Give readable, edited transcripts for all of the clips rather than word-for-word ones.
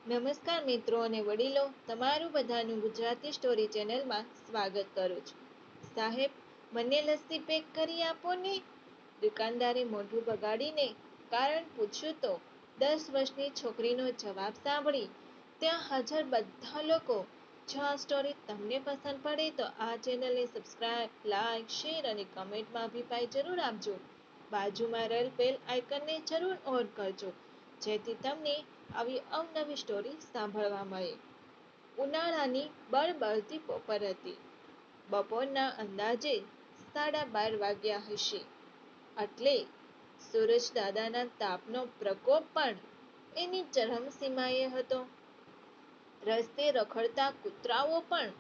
નમસ્કાર મિત્રો અને વડીલો, તમારું બધાનું ગુજરાતી સ્ટોરી ચેનલમાં સ્વાગત કરું છું. સાહેબ, મને લસ્સી પેક કરી આપો ને. દુકાનદારે મોઢું બગાડીને કારણ પૂછ્યું તો 10 વર્ષની છોકરીનો જવાબ સાંભળી ત્યાં હાજર બધા લોકો, જો આ સ્ટોરી તમને પસંદ પડે તો આ ચેનલને સબસ્ક્રાઇબ, લાઇક, શેર અને કમેન્ટમાં અભિપ્રાય જરૂર આપજો. બાજુમાં રહેલ બેલ આઇકનને જરૂર ઓન કરજો, જેથી તમને આવી અવનવી સ્ટોરી સાંભળવા મળે. ઉનાળાની બળબળતી બપોર હતી. બપોરના અંદાજે 12:30 વાગ્યા હશે. એટલે સૂરજ દાદાના તાપનો પ્રકોપ પણ એની ચરમસીમાએ હતો. રસ્તે રખડતા કૂતરાઓ પણ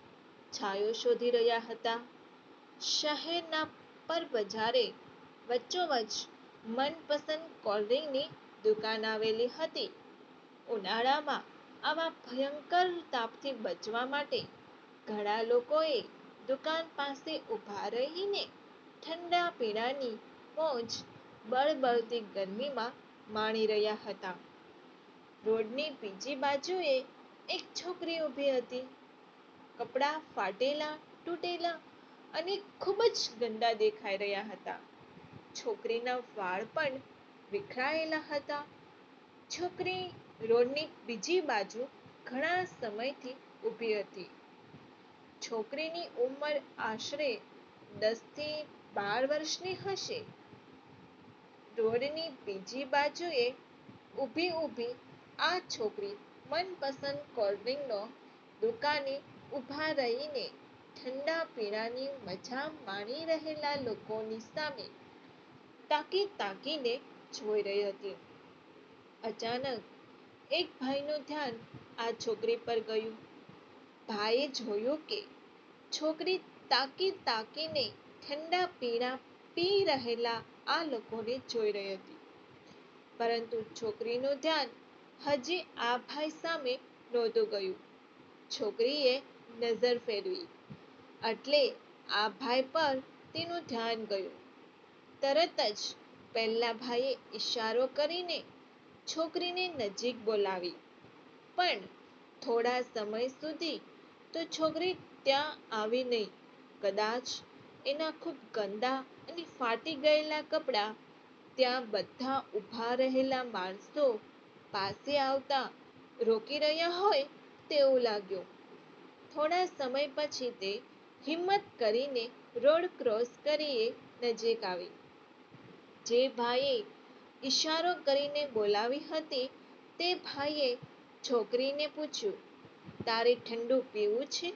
છાયો શોધી રહ્યા હતા. શહેરના પર બજારે વચ્ચોવચ્ચ મનપસંદ કોલ્ડ્રિંકની દુકાન આવેલી હતી. ઉનાળામાં આવા ભયંકર તાપથી બચવા માટે ઘણા લોકોએ દુકાન પાસે ઊભા રહીને ઠંડા પીણાની મોજ બળબળતી ગરમીમાં માણી રહ્યા હતા. રોડની બીજી બાજુએ એક છોકરી ઊભી હતી. કપડાં ફાટેલા, તૂટેલા અને ખૂબ જ ગંદા દેખાઈ રહ્યા હતા. છોકરીના વાળ પણ વિખરાયેલા હતા. છોકરી રોડની બીજી બાજુ ઘણા સમયથી ઊભી હતી. છોકરીની ઉંમર આશરે 10 થી 12 વર્ષની હશે. રોડની બીજી બાજુએ ઊભી ઊભી આ છોકરી મનપસંદ કોલ્ડ્રિંકનો દુકાને ઊભા રહીને ઠંડા પીણાની મજા માણી રહેલા લોકોની સામે તાકી તાકીને જોઈ રહી હતી. અચાનક એક ભાઈનું ધ્યાન આ છોકરી પર ગયું. ભાઈએ જોયું કે છોકરી તાકી તાકીને ઠંડા પીણા પી રહેલા આ લોકોને જોઈ રહી હતી. પરંતુ છોકરીનું ધ્યાન હજી આ ભાઈ સામે નહોતું ગયું. છોકરીએ નજર ફેરવી એટલે આ ભાઈ પર તેનું ધ્યાન ગયું. તરત જ પહેલા ભાઈએ ઈશારો કરીને છોકરીને નજીક બોલાવી. પણ થોડા સમય સુધી તો છોકરી ત્યાં આવી નહીં. કદાચ એના ખૂબ ગંદા અને ફાટી ગયેલા કપડાં ત્યાં બધા ઊભા રહેલા માણસો પાસે આવતા રોકી રહ્યા હોય તેવું લાગ્યું. થોડા સમય પછી તે હિંમત કરીને રોડ ક્રોસ કરી નજીક આવી. જે ભાઈએ ઈશારો કરીને બોલાવી હતી તે ભાઈએ છોકરીને પૂછ્યું, તારે ઠંડુ પીવું છે?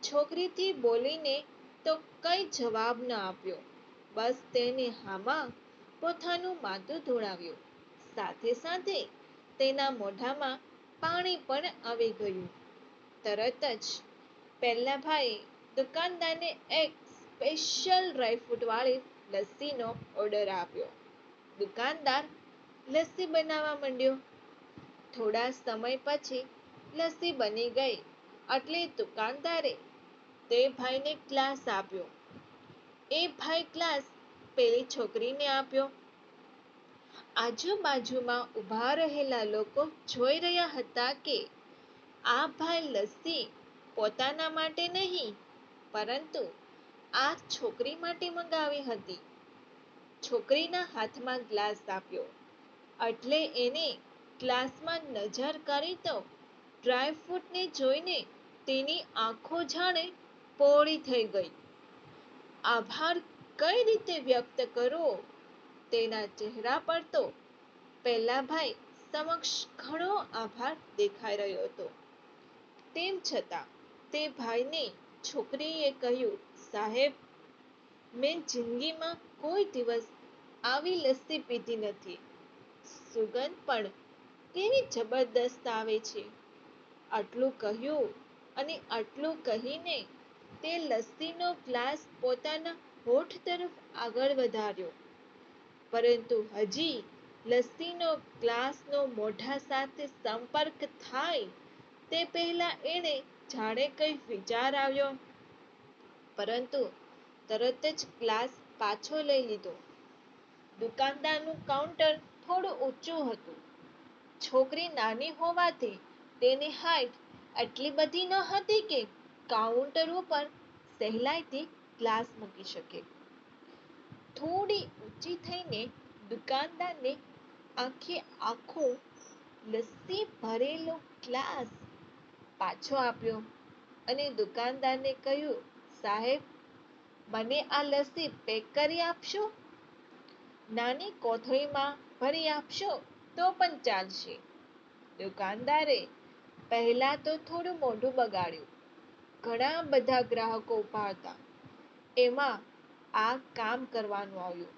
છોકરીથી બોલીને તો કંઈ જવાબ ન આપ્યો. બસ તેણે હામાં પોતાનું માથું ધોળાવ્યું. સાથે સાથે તેના મોઢામાં પાણી પણ આવી ગયું. તરત જ પહેલા ભાઈએ દુકાનદારને એક સ્પેશિયલ ડ્રાયફ્રૂટવાળી લસ્સીનો ઓર્ડર આપ્યો. દુકાનદાર લસ્સી બનાવવા માંડ્યો. થોડા સમય પછી લસ્સી બની ગઈ એટલે દુકાનદારે તે ભાઈને ગ્લાસ આપ્યો. એ ભાઈ ગ્લાસ પેલી છોકરીને આપ્યો. આજુબાજુમાં ઊભા રહેલા લોકો જોઈ રહ્યા હતા કે આ ભાઈ લસ્સી પોતાના માટે નહીં પરંતુ આ છોકરી માટે મંગાવી હતી. છોકરીના હાથમાં ગ્લાસ આપ્યો એટલે એને ગ્લાસમાં નજર કરી તો ડ્રાયફ્રૂટને જોઈને તેની આંખો જાણે પોળી થઈ ગઈ. આભાર કઈ રીતે વ્યક્ત કરવો તેના ચહેરા પર તો પહેલા ભાઈ સમક્ષ ઘણો આભાર દેખાઈ રહ્યો હતો. તેમ છતાં તે ભાઈને છોકરીએ કહ્યું, સાહેબ, મેં જિંદગીમાં કોઈ દિવસ આવી લસ્સી પીધી નથી. સુગંધ પણ કેવી જબરદસ્ત આવે છે. આટલું કહ્યું અને આટલું કહીને તે લસ્સીનો ગ્લાસ પોતાના હોઠ તરફ આગળ વધાર્યો. પરંતુ હજી લસ્સીનો ગ્લાસનો મોઢા સાથે સંપર્ક થાય તે પહેલા એણે જાણે કંઈ વિચાર આવ્યો. પરંતુ તરત જ ગ્લાસ પાછો લઈ લીધો. દુકાનદારનું કાઉન્ટર થોડું ઊંચું હતું છોકરી નાની હોવાથી તેની હાઈટ એટલી બધી ન હતી કે કાઉન્ટર ઉપર સહેલાઈથી ગ્લાસ મૂકી શકે. થોડી ઊંચી થઈને દુકાનદારને આખે આખો લસ્સી ભરેલો ગ્લાસ પાછો આપ્યો અને દુકાનદારને કહ્યું, સાહેબ, મને આ લસ્સી પેક કરી આપશો? નાની કોથળીમાં ભરી આપશો તો પણ ચાલશે. દુકાનદારે પહેલા તો થોડું મોઢું બગાડ્યું. ઘણા બધા ગ્રાહકો ઊભા હતા. એમાં આ કામ કરવાનું આવ્યું.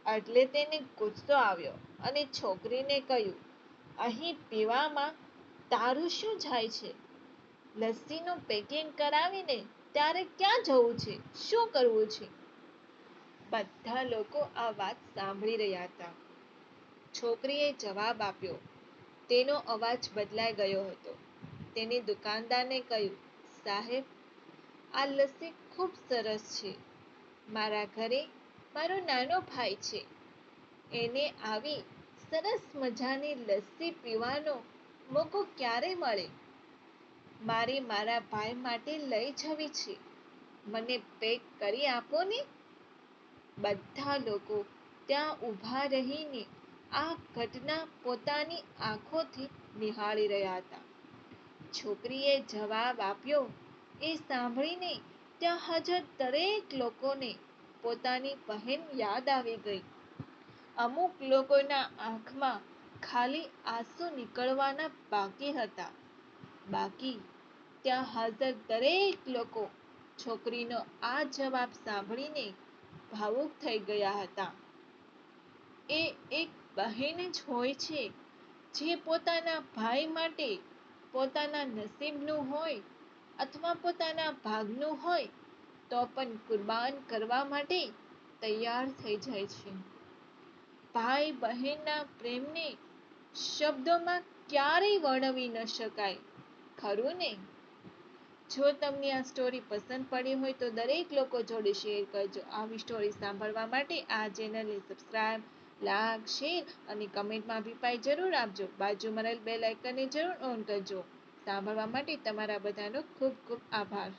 એટલે તેને ગુસ્સો આવ્યો અને છોકરીને કહ્યું, અહીં પીવામાં તારું શું જાય છે? લસ્સીનું પેકિંગ કરાવીને તારે ક્યાં જવું છે? શું કરવું છે? બધા લોકો આ વાત સાંભળી રહ્યા હતા. છોકરીએ જવાબ આપ્યો. તેનો અવાજ બદલાઈ ગયો હતો. તેને દુકાનદારને કહ્યું, સાહેબ, આ લસ્સી ખૂબ સરસ છે. મારા ઘરે મારો નાનો ભાઈ છે. એને આવી સરસ મજાની લસ્સી પીવાનો મોકો ક્યારે મળે? મારે મારા ભાઈ માટે લઈ જવી છે. મને પેક કરી આપો ને. બધા લોકો ત્યાં ઊભા રહીને આ ઘટના પોતાની આંખોથી નિહાળી રહ્યા હતા. છોકરીએ જવાબ આપ્યો એ સાંભળીને ત્યાં હાજર દરેક લોકોને પોતાની બહેન યાદ આવી ગઈ. અમુક લોકોના આંખમાં ખાલી આંસુ નીકળવાના બાકી હતા. બાકી ત્યાં હાજર દરેક લોકો છોકરીનો આ જવાબ સાંભળીને ભાવુક થઈ ગયા હતા. એ એક બહેન જ હોય છે જે પોતાના ભાઈ માટે પોતાના નસીબનું હોય અથવા પોતાના ભાગનું હોય તો પણ કુરબાન કરવા માટે તૈયાર થઈ જાય છે. ભાઈ બહેનના પ્રેમને શબ્દોમાં ક્યારેય વર્ણવી ન શકાય, ખરું ને? જો તમને આ સ્ટોરી પસંદ પડી હોય તો દરેક લોકો જોડે શેર કરજો. આવી સ્ટોરી સાંભળવા માટે આ ચેનલને સબસ્ક્રાઇબ, લાઈક, શેર અને કમેન્ટમાં અભિપ્રાય જરૂર આપજો. બાજુમાં રહેલ બેલ આઇકનને જરૂર ઓન કરજો. સાંભળવા માટે તમારા બધાનો ખૂબ ખૂબ આભાર.